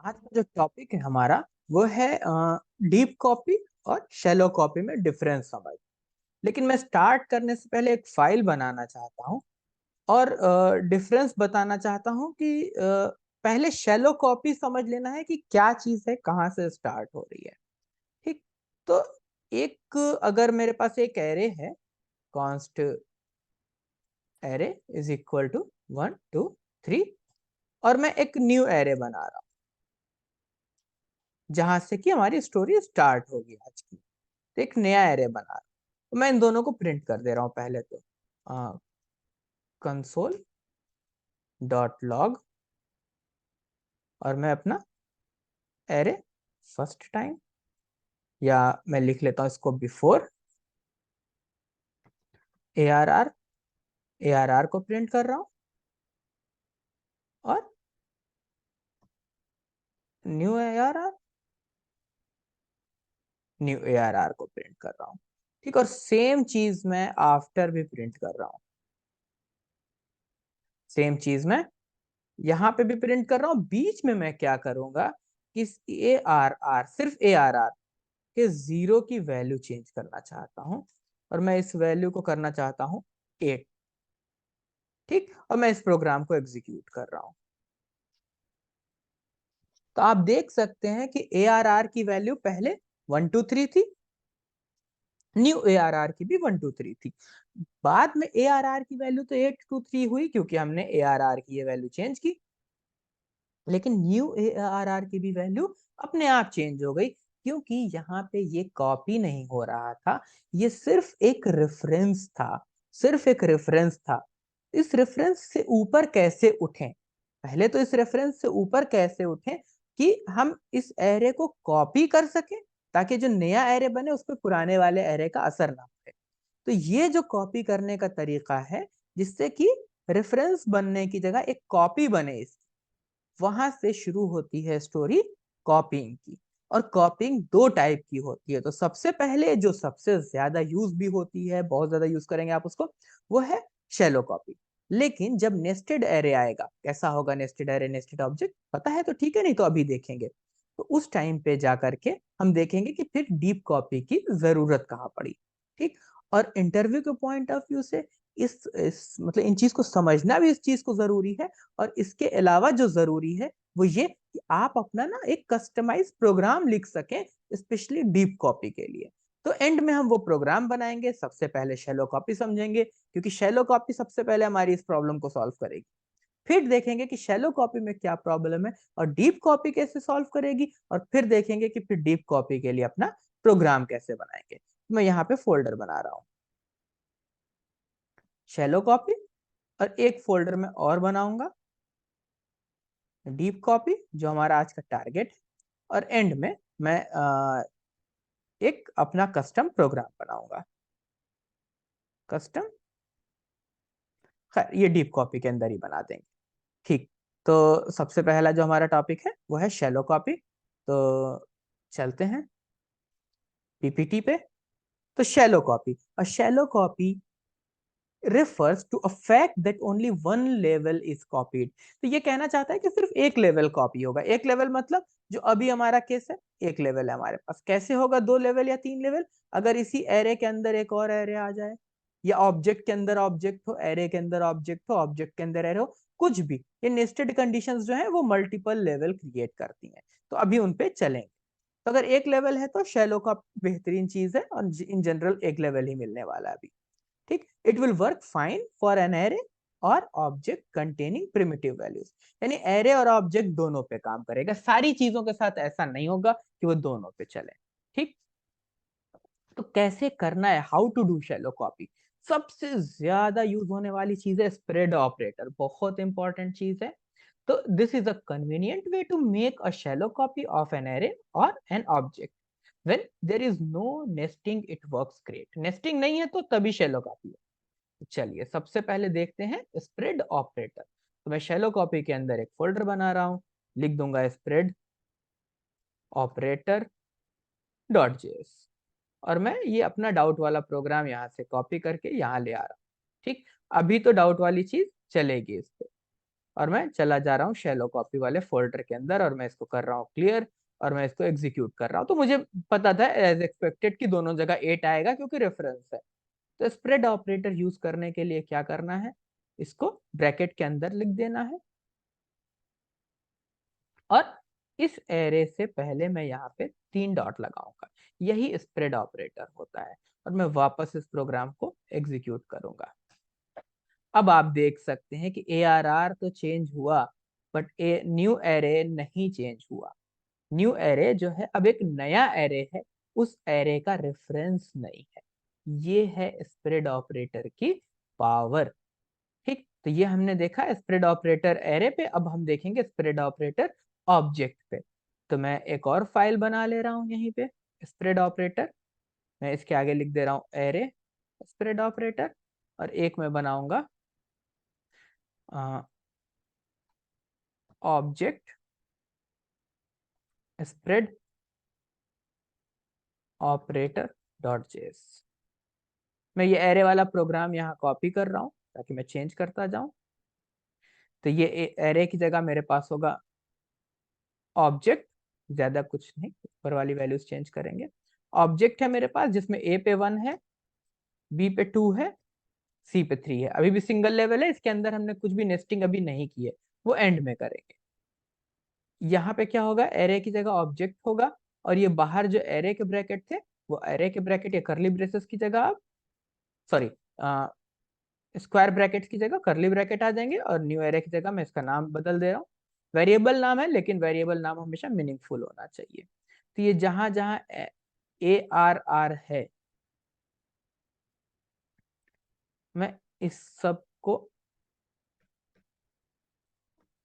आज का जो टॉपिक है हमारा वो है डीप कॉपी और शैलो कॉपी में डिफरेंस समझ। लेकिन मैं स्टार्ट करने से पहले एक फाइल बनाना चाहता हूँ और डिफरेंस बताना चाहता हूँ कि पहले शैलो कॉपी समझ लेना है कि क्या चीज है, कहाँ से स्टार्ट हो रही है। ठीक। तो एक अगर मेरे पास एक एरे है, const array is equal to 1 2 3, और मैं एक न्यू एरे बना रहा हूँ जहां से कि हमारी स्टोरी स्टार्ट होगी आज की। तो एक नया एरे बना रहा हूं, तो मैं इन दोनों को प्रिंट कर दे रहा हूं। पहले तो कंसोल डॉट लॉग, और मैं अपना एरे फर्स्ट टाइम, या मैं लिख लेता हूं इसको बिफोर ARR, ARR को प्रिंट कर रहा हूं, और न्यू ARR, न्यू ARR को प्रिंट कर रहा हूं। ठीक। और सेम चीज मैं आफ्टर भी प्रिंट कर रहा हूं। सेम चीज मैं यहाँ पे भी प्रिंट कर रहा हूँ। बीच में मैं क्या करूंगा कि इस ARR, सिर्फ ARR के 0 की वैल्यू चेंज करना चाहता हूं, और मैं इस वैल्यू को करना चाहता हूं 8। ठीक। और मैं इस प्रोग्राम को एग्जीक्यूट कर रहा हूं। तो आप देख सकते हैं कि ARR की वैल्यू पहले 1 2 3 थी, न्यू ARR की भी 1 2 3 थी। बाद में ARR की वैल्यू तो 8 2 3 हुई क्योंकि हमने ARR की ये वैल्यू चेंज की। लेकिन न्यू ARR की भी वैल्यू अपने आप चेंज हो गई, क्योंकि यहाँ पे ये कॉपी नहीं हो रहा था, ये सिर्फ एक रेफरेंस था। सिर्फ एक रेफरेंस था। इस रेफरेंस से ऊपर कैसे उठें? पहले तो इस रेफरेंस से ऊपर कैसे उठें कि हम इस एरे को कॉपी कर सकें, ताकि जो नया एरे बने उस पर पुराने वाले एरे का असर ना पड़े। तो ये जो कॉपी करने का तरीका है, जिससे कि रेफरेंस बनने की जगह एक कॉपी बने इसकी, वहां से शुरू होती है स्टोरी कॉपिंग की। और कॉपिंग दो टाइप की होती है। तो सबसे पहले जो सबसे ज्यादा यूज भी होती है, बहुत ज्यादा यूज करेंगे आप उसको, वो है शैलो कॉपी। लेकिन जब नेस्टेड एरे आएगा, कैसा होगा नेस्टेड एरे, नेस्टेड ऑब्जेक्ट, पता है तो ठीक है, नहीं तो अभी देखेंगे। तो उस टाइम पे जा करके हम देखेंगे कि फिर डीप कॉपी की जरूरत कहाँ पड़ी। ठीक। और इंटरव्यू के पॉइंट ऑफ व्यू से इस मतलब इन चीज को समझना भी इस चीज को जरूरी है। और इसके अलावा जो जरूरी है वो ये कि आप अपना ना एक कस्टमाइज प्रोग्राम लिख सकें, स्पेशली डीप कॉपी के लिए। तो एंड में हम वो प्रोग्राम बनाएंगे। सबसे पहले शैलो कॉपी समझेंगे, क्योंकि शैलो कॉपी सबसे पहले हमारी इस प्रॉब्लम को सॉल्व करेगी। फिर देखेंगे कि शैलो कॉपी में क्या प्रॉब्लम है और डीप कॉपी कैसे सॉल्व करेगी, और फिर देखेंगे कि फिर डीप कॉपी के लिए अपना प्रोग्राम कैसे बनाएंगे। मैं यहाँ पे फोल्डर बना रहा हूँ शैलो कॉपी, और एक फोल्डर में और बनाऊंगा डीप कॉपी, जो हमारा आज का टारगेट है। और एंड में मैं एक अपना कस्टम प्रोग्राम बनाऊंगा। कस्टम, खैर ये डीप कॉपी के अंदर ही बना देंगे। ठीक। तो सबसे पहला जो हमारा टॉपिक है वो है शैलो कॉपी। तो चलते हैं PPT पे। तो शैलो कॉपी, और shallow copy refers to a fact that only one level is copied। तो ये कहना चाहता है कि सिर्फ एक लेवल कॉपी होगा। एक लेवल मतलब जो अभी हमारा केस है, एक लेवल है हमारे पास। कैसे होगा 2 लेवल या 3 लेवल? अगर इसी एरे के अंदर एक और एरे आ जाए, या ऑब्जेक्ट के अंदर ऑब्जेक्ट हो, एरे के अंदर ऑब्जेक्ट हो, ऑब्जेक्ट के अंदर एरे हो, कुछ भी, ये नेस्टेड कंडीशंस जो है वो मल्टीपल लेवल क्रिएट करती हैं। तो अभी उन पे चलेंगे। तो अगर एक लेवल है तो शैलो का बेहतरीन चीज है, और इन जनरल एक लेवल ही मिलने वाला है अभी। ठीक। It will work fine for an array और ऑब्जेक्ट कंटेनिंग प्रिमिटिव वैल्यूज। यानी एरे और ऑब्जेक्ट दोनों पे काम करेगा। सारी चीजों के साथ ऐसा नहीं होगा कि वो दोनों पे चले। ठीक। तो कैसे करना है, how to do shallow copy? सबसे ज्यादा यूज होने वाली चीज है स्प्रेड ऑपरेटर। बहुत इंपॉर्टेंट चीज है। तो this is a convenient way to make a shallow copy of an array और an object when there is no nesting it works great। Nesting नहीं है तो तभी शैलो कॉपी है। तो चलिए सबसे पहले देखते हैं स्प्रेड ऑपरेटर। तो मैं शैलो कॉपी के अंदर एक फोल्डर बना रहा हूं, लिख दूंगा स्प्रेड ऑपरेटर डॉट जेएस, और मैं ये अपना डाउट वाला प्रोग्राम यहाँ से कॉपी करके यहाँ ले आ रहा हूँ। ठीक। अभी तो डाउट वाली चीज चलेगी इस पे। और मैं चला जा रहा हूँ शैलो कॉपी वाले फोल्डर के अंदर और मैं इसको कर रहा हूँ क्लियर और मैं इसको एग्जीक्यूट कर रहा हूँ। तो मुझे पता था एज एक्सपेक्टेड कि दोनों जगह 8 आएगा क्योंकि रेफरेंस है। तो स्प्रेड ऑपरेटर यूज करने के लिए क्या करना है, इसको ब्रैकेट के अंदर लिख देना है और इस एरे से पहले मैं यहाँ पे 3 डॉट लगाऊंगा। यही स्प्रेड ऑपरेटर होता है और मैं वापस इस प्रोग्राम को एग्जीक्यूट करूंगा। अब आप देख सकते हैं कि ARR तो चेंज हुआ बट न्यू एरे नहीं चेंज हुआ। न्यू एरे जो है अब एक नया एरे है, उस एरे का रेफरेंस नहीं है। ये है स्प्रेड ऑपरेटर की पावर। ठीक, तो ये हमने देखा स्प्रेड ऑपरेटर एरे पे। अब हम देखेंगे स्प्रेड ऑपरेटर ऑब्जेक्ट पे। तो मैं एक और फाइल बना ले रहा हूं यहीं पे, स्प्रेड ऑपरेटर। मैं इसके आगे लिख दे रहा हूं एरे स्प्रेड ऑपरेटर और एक मैं बनाऊंगा object spread operator dot JS. मैं ये एरे वाला प्रोग्राम यहाँ कॉपी कर रहा हूँ ताकि मैं चेंज करता जाऊं। तो ये एरे की जगह मेरे पास होगा ऑब्जेक्ट, ज्यादा कुछ नहीं, ऊपर वाली वैल्यूज चेंज करेंगे। ऑब्जेक्ट है मेरे पास जिसमें ए पे 1 है, बी पे 2 है, सी पे 3 है। अभी भी सिंगल लेवल है, इसके अंदर हमने कुछ भी नेस्टिंग अभी नहीं की है, वो एंड में करेंगे। यहाँ पे क्या होगा, एरे की जगह ऑब्जेक्ट होगा और ये बाहर जो एरे के ब्रैकेट थे वो एरे के ब्रैकेट या करली ब्रेसेस की जगह अब सॉरी स्क्वायर ब्रैकेट्स की जगह करली ब्रैकेट आ जाएंगे और न्यू एरे की जगह मैं इसका नाम बदल दे रहा हूँ। वेरिएबल नाम है लेकिन वेरिएबल नाम हमेशा मीनिंगफुल होना चाहिए। तो ये जहां जहां ARR है मैं इस सब को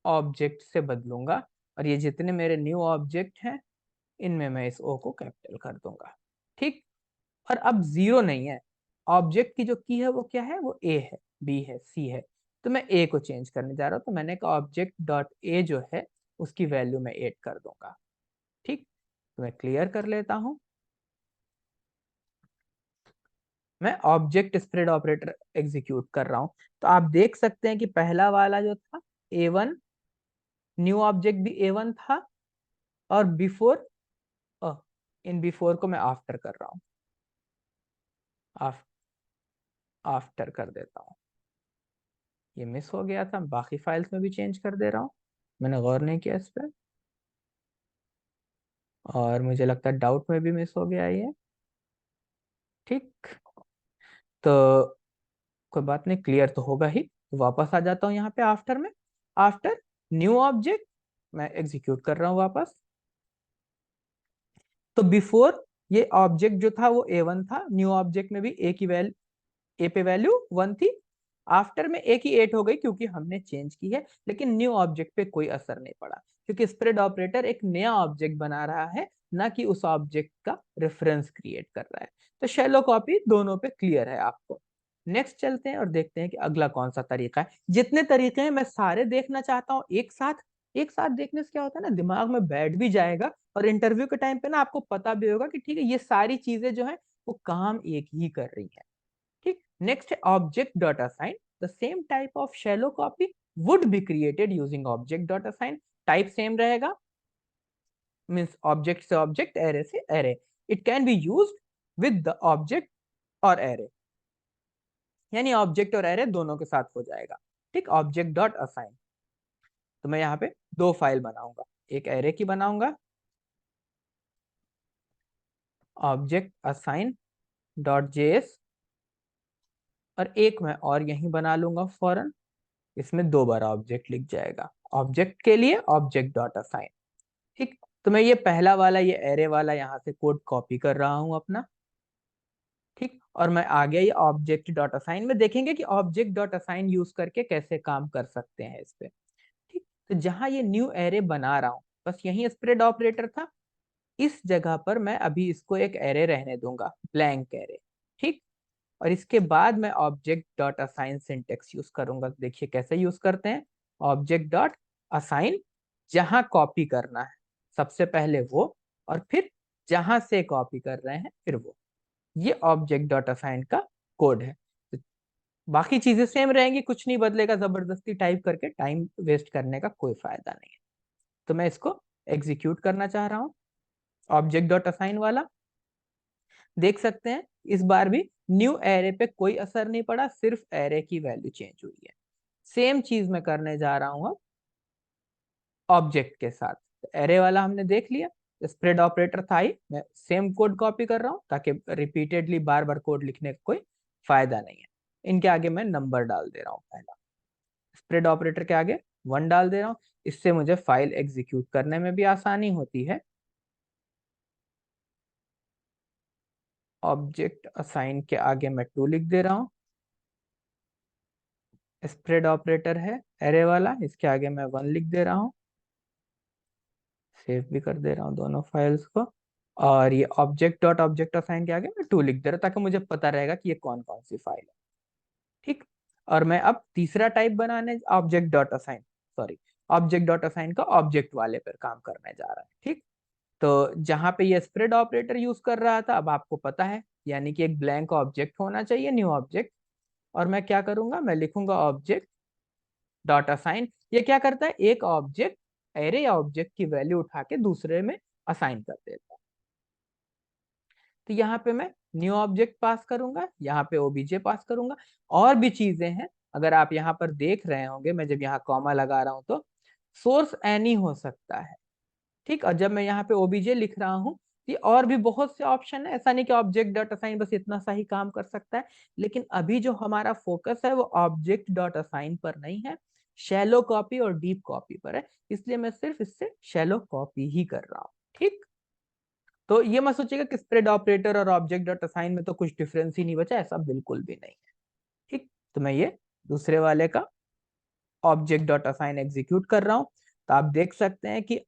ऑब्जेक्ट से बदलूंगा और ये जितने मेरे न्यू ऑब्जेक्ट हैं इनमें मैं इस ओ को कैपिटल कर दूंगा। ठीक, और अब जीरो नहीं है, ऑब्जेक्ट की जो की है वो क्या है, वो ए है, बी है, सी है। तो मैं ए को चेंज करने जा रहा हूं, तो मैंने कहा ऑब्जेक्ट डॉट ए जो है उसकी वैल्यू मैं 8 कर दूंगा। ठीक, तो मैं क्लियर कर लेता हूं। मैं ऑब्जेक्ट स्प्रेड ऑपरेटर एग्जीक्यूट कर रहा हूं। तो आप देख सकते हैं कि पहला वाला जो था A1, न्यू ऑब्जेक्ट भी A1 था और बिफोर, इन बिफोर को मैं आफ्टर कर रहा हूं, आफ्टर कर देता हूं। ये मिस हो गया था, बाकी फाइल्स में भी चेंज कर दे रहा हूँ, मैंने गौर नहीं किया इस पर और मुझे लगता है डाउट में भी मिस हो गया ये। ठीक, तो कोई बात नहीं, क्लियर तो होगा ही। तो वापस आ जाता हूँ यहाँ पे आफ्टर में, आफ्टर न्यू ऑब्जेक्ट मैं एग्जीक्यूट कर रहा हूँ वापस। तो बिफोर ये ऑब्जेक्ट जो था वो A1 था, न्यू ऑब्जेक्ट में भी ए की वैल्यू, ए पे वैल्यू 1 थी। आफ्टर में ए की 8 हो गई क्योंकि हमने चेंज की है, लेकिन न्यू ऑब्जेक्ट पे कोई असर नहीं पड़ा क्योंकि स्प्रेड ऑपरेटर एक नया ऑब्जेक्ट बना रहा है, ना कि उस ऑब्जेक्ट का रेफरेंस क्रिएट कर रहा है। तो शैलो कॉपी दोनों पे क्लियर है आपको। नेक्स्ट चलते हैं और देखते हैं कि अगला कौन सा तरीका है। जितने तरीके हैं मैं सारे देखना चाहता हूँ एक साथ। एक साथ देखने से क्या होता है ना, दिमाग में बैठ भी जाएगा और इंटरव्यू के टाइम पे ना आपको पता भी होगा कि ठीक है ये सारी चीजें जो है वो काम एक ही कर रही है। ठीक, नेक्स्ट है object dot assign. The same type of shallow copy would be created using object dot assign. Type same रहेगा, मीन्स ऑब्जेक्ट से ऑब्जेक्ट, एरे से array. It can be used with the object और array, यानी object और array दोनों के साथ हो जाएगा। ठीक, ऑब्जेक्ट डॉट असाइन। तो मैं यहाँ पे 2 फाइल बनाऊंगा, एक एरे की बनाऊंगा ऑब्जेक्ट असाइन डॉट जेएस और एक मैं और यहीं बना लूंगा फॉरन, इसमें 2 बार ऑब्जेक्ट लिख जाएगा, ऑब्जेक्ट के लिए ऑब्जेक्ट डॉट असाइन। ठीक, तो मैं ये पहला वाला ये एरे वाला यहाँ से कोड कॉपी कर रहा हूँ अपना। ठीक, और मैं आगे ये ऑब्जेक्ट डॉट असाइन में देखेंगे कि ऑब्जेक्ट डॉट असाइन यूज करके कैसे काम कर सकते हैं इस पे। ठीक, तो जहां ये न्यू एरे बना रहा हूँ बस यही स्प्रेड ऑपरेटर था, इस जगह पर मैं अभी इसको एक एरे रहने दूंगा, ब्लैंक एरे। ठीक, और इसके बाद मैं object dot assign syntax use करूंगा। देखिए कैसे यूज करते हैं, ऑब्जेक्ट डॉट असाइन, जहां कॉपी करना है सबसे पहले वो और फिर जहां से कॉपी कर रहे हैं फिर वो। ये ऑब्जेक्ट डॉट असाइन का कोड है। तो बाकी चीजें सेम रहेंगी, कुछ नहीं बदलेगा, जबरदस्ती टाइप करके टाइम वेस्ट करने का कोई फायदा नहीं है। तो मैं इसको एग्जीक्यूट करना चाह रहा हूँ, ऑब्जेक्ट डॉट असाइन वाला। देख सकते हैं इस बार भी न्यू एरे पे कोई असर नहीं पड़ा, सिर्फ एरे की वैल्यू चेंज हुई है। सेम चीज मैं करने जा रहा हूँ अब ऑब्जेक्ट के साथ। एरे वाला हमने देख लिया, स्प्रेड ऑपरेटर था ही, मैं सेम कोड कॉपी कर रहा हूँ ताकि रिपीटेडली बार बार कोड लिखने का कोई फायदा नहीं है। इनके आगे मैं नंबर डाल दे रहा हूँ, पहला स्प्रेड ऑपरेटर के आगे 1 डाल दे रहा हूँ। इससे मुझे फाइल एग्जीक्यूट करने में भी आसानी होती है। ऑब्जेक्ट असाइन के आगे मैं 2 लिख दे रहा हूँ। स्प्रेड ऑपरेटर है एरे वाला, इसके आगे मैं 1 लिख दे रहा हूँ। सेव भी कर दे रहा हूँ दोनों फाइल्स को। और ये ऑब्जेक्ट डॉट ऑब्जेक्ट असाइन के आगे मैं 2 लिख दे रहा हूँ ताकि मुझे पता रहेगा कि ये कौन कौन सी फाइल है। ठीक। और मैं अब तीसरा टाइप बनाने object dot assign, sorry, object dot assign का ऑब्जेक्ट वाले पर काम करने जा रहा है। ठीक। तो जहां पे ये स्प्रेड ऑपरेटर यूज कर रहा था, अब आपको पता है, यानी कि एक ब्लैंक ऑब्जेक्ट होना चाहिए, न्यू ऑब्जेक्ट। और मैं क्या करूंगा, मैं लिखूंगा ऑब्जेक्ट डॉट असाइन। ये क्या करता है, एक ऑब्जेक्ट एरे या ऑब्जेक्ट की वैल्यू उठा के दूसरे में असाइन कर देता है। तो यहाँ पे मैं न्यू ऑब्जेक्ट पास करूंगा, यहाँ पे ओबीजे पास करूंगा। और भी चीजें हैं, अगर आप यहाँ पर देख रहे होंगे, मैं जब यहाँ कॉमा लगा रहा हूं तो सोर्स एनी हो सकता है। ठीक। और जब मैं यहाँ पे ओबीजे लिख रहा हूँ, ये और भी बहुत से ऑप्शन है, ऐसा नहीं कि ऑब्जेक्ट डॉट असाइन बस इतना सा ही काम कर सकता है। लेकिन अभी जो हमारा फोकस है वो ऑब्जेक्ट डॉट असाइन पर नहीं है, शैलो कॉपी और डीप कॉपी पर है। इसलिए मैं सिर्फ इससे शैलो कॉपी ही कर रहा हूँ। ठीक। तो ये मत सोचिएगा कि स्प्रेड ऑपरेटर और ऑब्जेक्ट डॉट असाइन में तो कुछ डिफरेंस ही नहीं बचा, ऐसा बिल्कुल भी नहीं है। ठीक। तो मैं ये दूसरे वाले का ऑब्जेक्ट डॉट असाइन एग्जीक्यूट कर रहा हूं। तो आप देख सकते हैं कि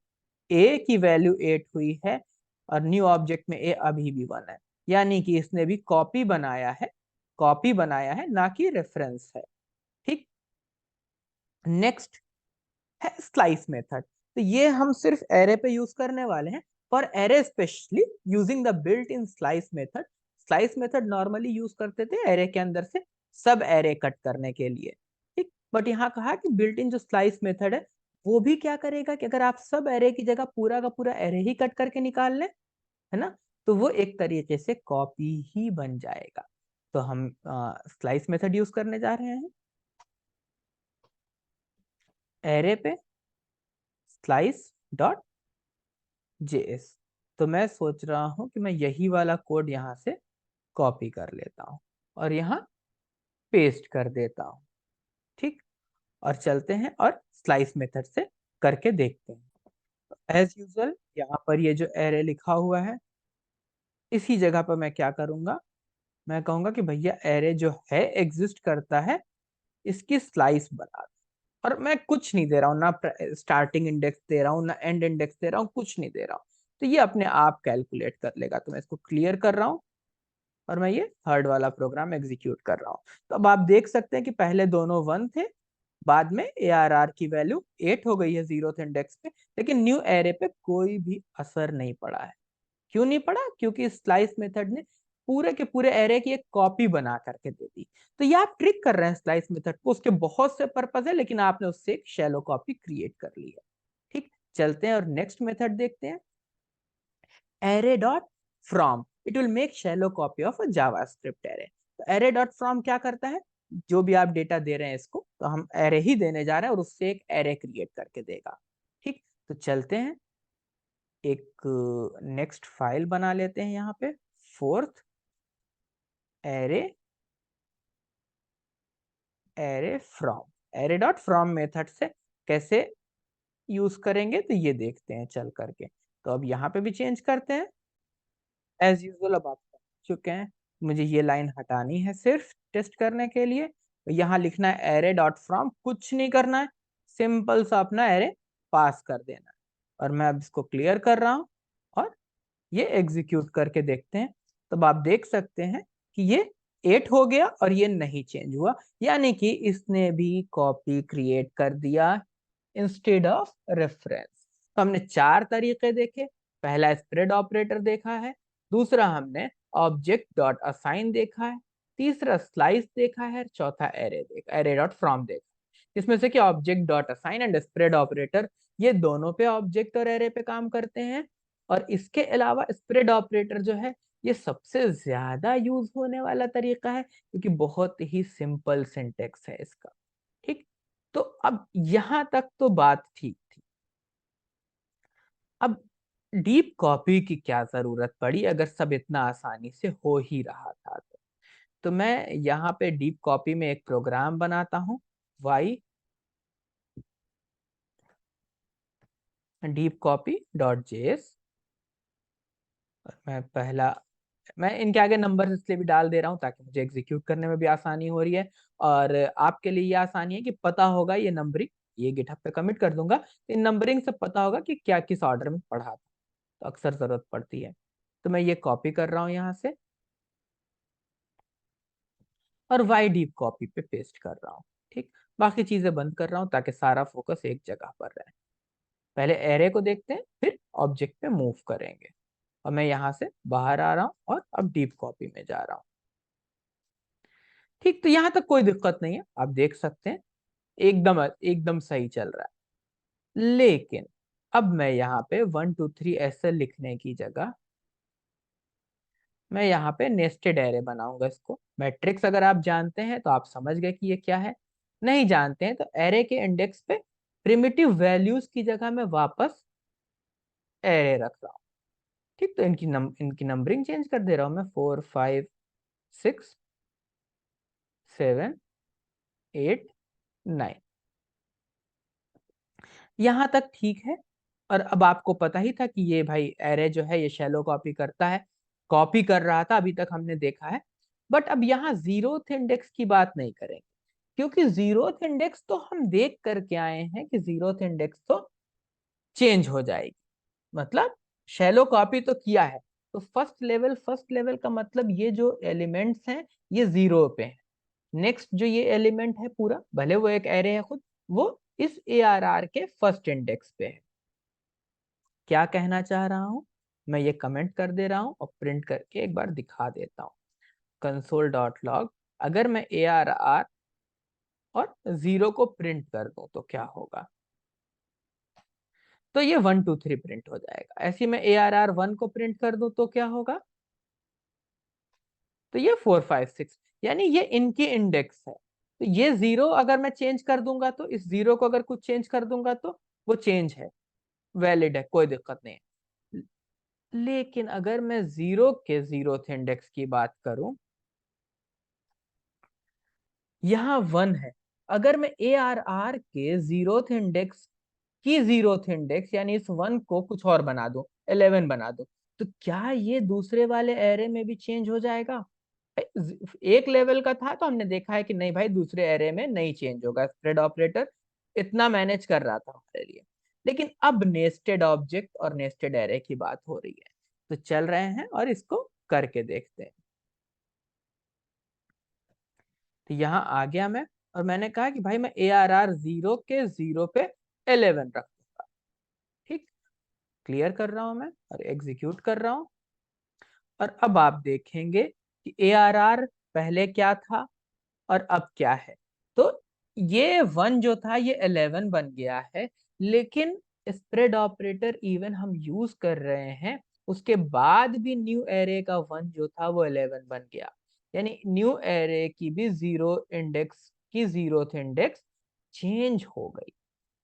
ए की वैल्यू 8 हुई है और न्यू ऑब्जेक्ट में ए अभी भी 1 है, यानी कि इसने भी कॉपी बनाया है, कॉपी बनाया है, ना कि रेफरेंस है। ठीक। नेक्स्ट है स्लाइस मेथड। तो ये हम सिर्फ एरे पे यूज करने वाले हैं, for array specially using the built in slice method. Slice method normally use करते थे एरे के अंदर से सब एरे कट करने के लिए। ठीक। बट यहाँ कहा कि बिल्ट इन जो स्लाइस मेथड है वो भी क्या करेगा कि अगर आप सब एरे की जगह पूरा का पूरा एरे ही कट करके निकाल लें, है ना, तो वो एक तरीके से कॉपी ही बन जाएगा। तो हम स्लाइस मेथड यूज करने जा रहे हैं एरे पे स्लाइस डॉट जेएस। तो मैं सोच रहा हूं कि मैं यही वाला कोड यहां से कॉपी कर लेता हूं और यहाँ पेस्ट कर देता हूं। ठीक। और चलते हैं और स्लाइस मेथड से करके देखते हैं। एज यूजुअल यहाँ पर ये जो एरे लिखा हुआ है, इसी जगह पर मैं क्या करूंगा, मैं कहूंगा कि भैया एरे जो है एग्जिस्ट करता है, इसकी स्लाइस बना दो। और मैं कुछ नहीं दे रहा हूँ, ना स्टार्टिंग इंडेक्स दे रहा हूँ, ना एंड इंडेक्स दे रहा हूँ, कुछ नहीं दे रहा हूँ। तो ये अपने आप कैलकुलेट कर लेगा। तो मैं इसको क्लियर कर रहा हूँ और मैं ये थर्ड वाला प्रोग्राम एग्जीक्यूट कर रहा हूँ। तो अब आप देख सकते हैं कि पहले दोनों 1 थे, बाद में ARR की वैल्यू 8 हो गई है 0th इंडेक्स पे, लेकिन न्यू एरे पे कोई भी असर नहीं पड़ा है। क्यों नहीं पड़ा? क्योंकि स्लाइस मेथड ने पूरे के पूरे एरे की एक कॉपी बना करके दे दी। तो ये आप ट्रिक कर रहे हैं स्लाइस मेथड को, उसके बहुत से पर्पज है, लेकिन आपने उससे एक शैलो कॉपी क्रिएट कर ली है। ठीक। चलते हैं और नेक्स्ट मेथड देखते हैं, array dot from. It will make shallow copy of a JavaScript array. तो एरे डॉट फ्रॉम क्या करता है, जो भी आप डेटा दे रहे हैं इसको, तो हम एरे ही देने जा रहे हैं और उससे एक एरे क्रिएट करके देगा। ठीक। तो चलते हैं, एक नेक्स्ट फाइल बना लेते हैं यहाँ पे, fourth array, array from. Array dot from method से कैसे यूज करेंगे तो ये देखते हैं चल करके। तो अब यहाँ पे भी चेंज करते हैं एज यूजुअल। अब आप समझ चुके हैं, मुझे ये लाइन हटानी है सिर्फ टेस्ट करने के लिए। तो यहाँ लिखना है एरे डॉट फ्रॉम, कुछ नहीं करना है, सिंपल सा अपना एरे पास कर देना है। और मैं अब इसको क्लियर कर रहा हूँ और ये एग्जीक्यूट करके देखते हैं। तब आप देख सकते हैं कि ये 8 हो गया और ये नहीं चेंज हुआ, यानी कि इसने भी कॉपी क्रिएट कर दिया इंस्टेड ऑफ रेफरेंस। तो हमने 4 तरीके देखे, पहला स्प्रेड ऑपरेटर देखा है, दूसरा हमने ऑब्जेक्ट डॉट असाइन देखा है, तीसरा स्लाइस देखा है, चौथा एरे देखा, एरे डॉट फ्रॉम देखा। इसमें से कि object dot assign and spread operator ये दोनों पे ऑब्जेक्ट और एरे पे काम करते हैं। और इसके अलावा स्प्रेड ऑपरेटर जो है ये सबसे ज्यादा यूज होने वाला तरीका है, क्योंकि बहुत ही सिंपल सिंटेक्स है इसका। ठीक, तो अब यहां तक तो बात ठीक थी। अब डीप कॉपी की क्या जरूरत पड़ी अगर सब इतना आसानी से हो ही रहा था तो मैं यहाँ पे डीप कॉपी में एक प्रोग्राम बनाता हूँ, why deep copy dot JS. मैं इनके आगे नंबर इसलिए भी डाल दे रहा हूँ ताकि मुझे एग्जीक्यूट करने में भी आसानी हो रही है, और आपके लिए ये आसानी है कि पता होगा ये नंबरिंग, ये गिटहब पे कमिट कर दूंगा, इन नंबरिंग से पता होगा कि क्या किस ऑर्डर में पढ़ा था, तो अक्सर जरूरत पड़ती है। तो मैं ये कॉपी कर रहा हूँ यहाँ से और वाई डीप कॉपी पे पेस्ट कर रहा हूँ। ठीक, बाकी चीजें बंद कर रहा हूँ ताकि सारा फोकस एक जगह पर रहे। पहले एरे को देखते हैं, फिर ऑब्जेक्ट पे मूव करेंगे। और मैं यहाँ से बाहर आ रहा हूँ और अब डीप कॉपी में जा रहा हूँ। ठीक, तो यहाँ तक कोई दिक्कत नहीं है, आप देख सकते हैं एकदम एकदम सही चल रहा है। लेकिन अब मैं यहाँ पे 1 2 3 ऐसे लिखने की जगह मैं यहाँ पे नेस्टेड एरे बनाऊंगा। इसको मैट्रिक्स अगर आप जानते हैं तो आप समझ गए कि ये क्या है, नहीं जानते हैं तो एरे के इंडेक्स पे प्रिमिटिव वैल्यूज की जगह मैं वापस एरे रख रहा हूँ। ठीक, तो इनकी नंबरिंग चेंज कर दे रहा हूँ मैं, 4 5 6 7 8 9। यहाँ तक ठीक है। और अब आपको पता ही था कि ये भाई एरे जो है ये शैलो कॉपी करता है, कॉपी कर रहा था, अभी तक हमने देखा है। बट अब यहाँ जीरोथ इंडेक्स की बात नहीं करेंगे, क्योंकि जीरोथ इंडेक्स तो हम देख करके आए हैं कि जीरोथ इंडेक्स तो चेंज हो जाएगी। मतलब शैलो कॉपी तो किया है, तो फर्स्ट लेवल का मतलब ये जो एलिमेंट्स हैं ये जीरो पे हैं। नेक्स्ट जो ये एलिमेंट है पूरा, भले वो एक एरे है खुद, वो इस ARR के फर्स्ट इंडेक्स पे है। क्या कहना चाह रहा हूं, मैं ये कमेंट कर दे रहा हूं और प्रिंट करके एक बार दिखा देता हूं। कंसोल डॉट लॉग, अगर मैं ARR और 0 को प्रिंट कर दूं तो क्या होगा, तो ये 1 2 3 प्रिंट हो जाएगा। ऐसे मैं ARR 1 को प्रिंट कर दूं तो क्या होगा, तो ये 4 5 6, यानी ये इनकी इंडेक्स है। तो ये 0 अगर मैं चेंज कर दूंगा, तो इस 0 को अगर कुछ चेंज कर दूंगा तो वो चेंज है, वैलिड है, कोई दिक्कत नहीं है। लेकिन अगर मैं 0 के जीरोथ इंडेक्स की बात करूं, यहाँ 1 है, अगर मैं ARR के जीरोथ इंडेक्स की जीरोथ इंडेक्स यानी इस 1 को कुछ और बना दूं, 11 बना दूं, तो क्या ये दूसरे वाले एरे में भी चेंज हो जाएगा। एक लेवल का था तो हमने देखा है कि नहीं भाई दूसरे एरे में नहीं चेंज होगा, स्प्रेड ऑपरेटर इतना मैनेज कर रहा था हमारे लिए। लेकिन अब नेस्टेड ऑब्जेक्ट और नेस्टेड एरे की बात हो रही है, तो चल रहे हैं और इसको करके देखते हैं। तो यहाँ आ गया मैं, और मैंने कहा कि भाई मैं ARR 0 के 0 पे 11 रख दूंगा। ठीक, क्लियर कर रहा हूं मैं और एग्जीक्यूट कर रहा हूं। और अब आप देखेंगे कि ARR पहले क्या था और अब क्या है। तो ये 1 जो था ये 11 बन गया है, लेकिन स्प्रेड ऑपरेटर इवन हम यूज कर रहे हैं, उसके बाद भी न्यू एरे का 1 जो था वो 11 बन गया। यानी न्यू एरे की भी जीरो इंडेक्स की जीरोथ इंडेक्स चेंज हो गई।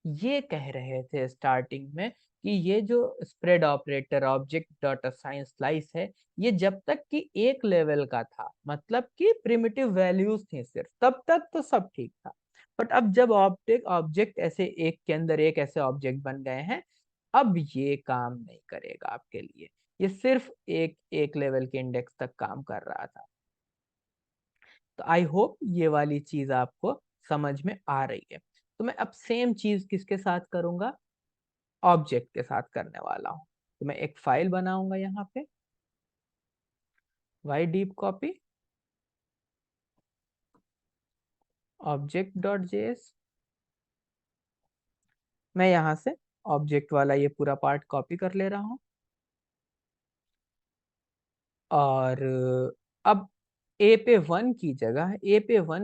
ये कह रहे थे स्टार्टिंग में कि ये जो spread operator object dot assign slice है, ये जब तक कि एक लेवल का था, मतलब कि प्रिमिटिव वैल्यूज थी सिर्फ, तब तक तो सब ठीक था। बट अब जब ऑब्जेक्ट ऑब्जेक्ट ऐसे एक के अंदर एक ऐसे ऑब्जेक्ट बन गए हैं, अब ये काम नहीं करेगा आपके लिए। ये सिर्फ एक एक लेवल के इंडेक्स तक काम कर रहा था। तो आई होप ये वाली चीज आपको समझ में आ रही है। तो मैं अब सेम चीज किसके साथ करूंगा, ऑब्जेक्ट के साथ करने वाला हूं। तो मैं एक फाइल बनाऊंगा यहाँ पे, why deep copy object dot JS. मैं यहाँ से ऑब्जेक्ट वाला ये पूरा पार्ट कॉपी कर ले रहा हूँ। और अब ए पे 1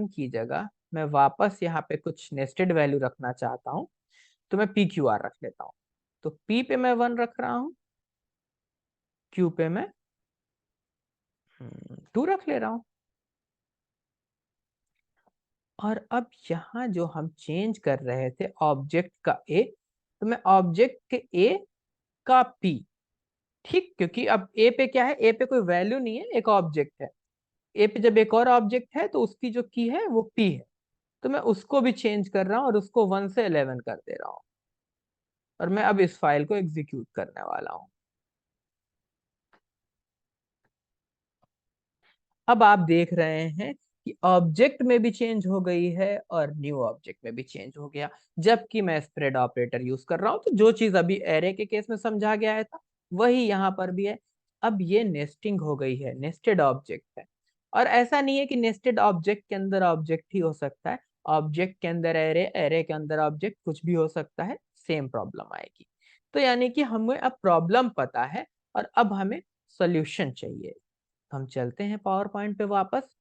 की जगह मैं वापस यहाँ पे कुछ नेस्टेड वैल्यू रखना चाहता हूँ, तो मैं पी क्यू आर रख लेता हूँ। तो पी पे मैं 1 रख रहा हूँ, क्यू पे मैं 2 रख ले रहा हूँ। और अब यहाँ जो हम चेंज कर रहे थे ऑब्जेक्ट का ए, तो मैं ऑब्जेक्ट के ए का पी, ठीक, क्योंकि अब ए पे क्या है, ए पे कोई वैल्यू नहीं है, एक ऑब्जेक्ट है। ए पे जब एक और ऑब्जेक्ट है तो उसकी जो की है वो पी है, तो मैं उसको भी चेंज कर रहा हूँ और उसको 1 से 11 कर दे रहा हूँ। और मैं अब इस फाइल को एग्जीक्यूट करने वाला हूँ। अब आप देख रहे हैं कि ऑब्जेक्ट में भी चेंज हो गई है और न्यू ऑब्जेक्ट में भी चेंज हो गया, जबकि मैं स्प्रेड ऑपरेटर यूज कर रहा हूं। तो जो चीज अभी एरे के केस में समझा गया था वही यहाँ पर भी है। अब ये नेस्टिंग हो गई है, नेस्टेड ऑब्जेक्ट है। और ऐसा नहीं है कि नेस्टेड ऑब्जेक्ट के अंदर ऑब्जेक्ट ही हो सकता है, ऑब्जेक्ट के अंदर एरे, एरे के अंदर ऑब्जेक्ट, कुछ भी हो सकता है, सेम प्रॉब्लम आएगी। तो यानी कि हमें अब प्रॉब्लम पता है और अब हमें सोल्यूशन चाहिए। हम चलते हैं पावर पॉइंट पे वापस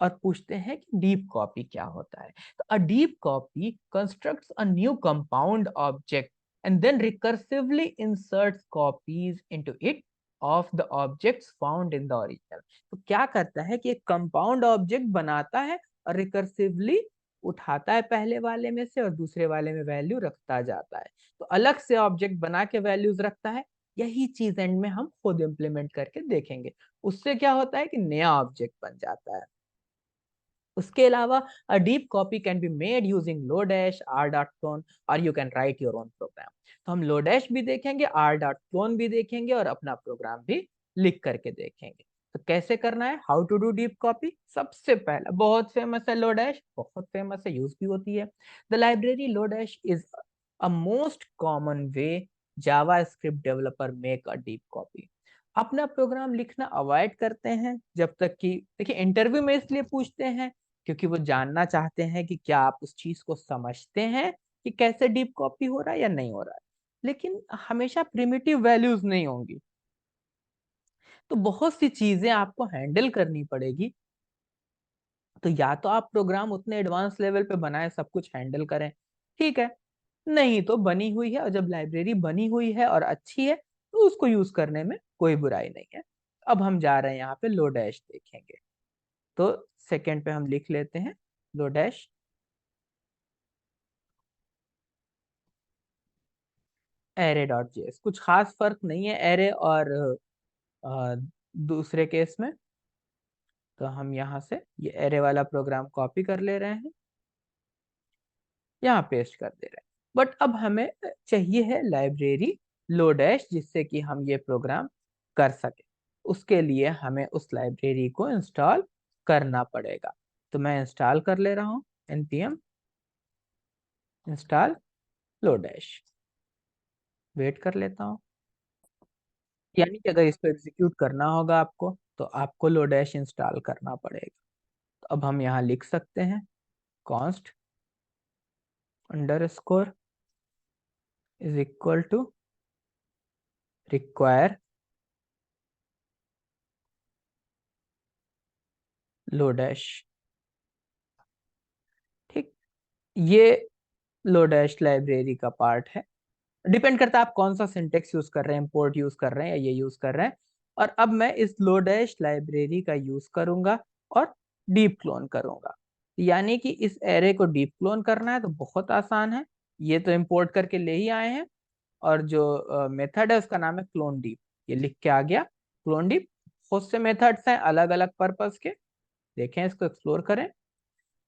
और पूछते हैं कि डीप कॉपी क्या होता है। तो a deep copy constructs a new compound object and then recursively inserts copies into it of the objects found in the original. तो क्या करता है कि एक कंपाउंड ऑब्जेक्ट बनाता है और रिकर्सिवली उठाता है पहले वाले में से और दूसरे वाले में वैल्यू रखता जाता है। तो अलग से ऑब्जेक्ट बना के वैल्यूज रखता है। यही चीज एंड में हम खुद इंप्लीमेंट करके देखेंगे। उससे क्या होता है कि नया ऑब्जेक्ट बन जाता है। उसके अलावा a deep copy can be made using Lodash, R dot clone, और you can write your own program. तो हम लोडैश भी देखेंगे, आर डॉट क्लोन भी देखेंगे और अपना प्रोग्राम भी लिख करके देखेंगे। तो कैसे करना है, how to do deep copy. सबसे पहला बहुत फेमस है लोडैश, बहुत फेमस है, यूज भी होती है। The library Lodash is a most common way JavaScript developer make a deep copy. अपना प्रोग्राम लिखना अवॉइड करते हैं जब तक कि, देखिए इंटरव्यू में इसलिए पूछते हैं क्योंकि वो जानना चाहते हैं कि क्या आप उस चीज को समझते हैं कि कैसे डीप कॉपी हो रहा है या नहीं हो रहा है। लेकिन हमेशा प्रिमिटिव वैल्यूज नहीं होंगी, तो बहुत सी चीजें आपको हैंडल करनी पड़ेगी। तो या तो आप प्रोग्राम उतने एडवांस लेवल पे बनाए, सब कुछ हैंडल करें, ठीक है, नहीं तो बनी हुई है, और जब लाइब्रेरी बनी हुई है और अच्छी है तो उसको यूज करने में कोई बुराई नहीं है। अब हम जा रहे हैं यहाँ पे लो डैश देखेंगे। तो सेकंड पे हम लिख लेते हैं लो डैश एरे डॉट जेएस। कुछ खास फर्क नहीं है एरे और अ, दूसरे केस में। तो हम यहाँ से ये एरे वाला प्रोग्राम कॉपी कर ले रहे हैं, यहाँ पेस्ट कर दे रहे हैं। बट अब हमें चाहिए है लाइब्रेरी लो डैश, जिससे कि हम ये प्रोग्राम कर सके। उसके लिए हमें उस लाइब्रेरी को इंस्टॉल करना पड़ेगा। तो मैं इंस्टॉल कर ले रहा हूँ, npm इंस्टॉल लो डैश। वेट कर लेता हूँ। यानी कि अगर इसको एग्जीक्यूट करना होगा आपको, तो आपको लो डैश इंस्टॉल करना पड़ेगा। तो अब हम यहाँ लिख सकते हैं const underscore is equal to require lodash. ठीक, ये लो डैश लाइब्रेरी का पार्ट है। डिपेंड करता है आप कौन सा सिंटेक्स यूज कर रहे हैं, इंपोर्ट यूज कर रहे हैं या ये यूज कर रहे हैं। और अब मैं इस लो डैश लाइब्रेरी का यूज करूंगा और डीप क्लोन करूंगा। यानी कि इस एरे को डीप क्लोन करना है तो बहुत आसान है, ये तो इंपोर्ट करके ले ही आए हैं। और जो मेथड है उसका नाम है क्लोन डीप, ये लिख के आ गया क्लोन डीप। बहुत से मेथड्स हैं अलग अलग पर्पस के, देखें इसको एक्सप्लोर करें।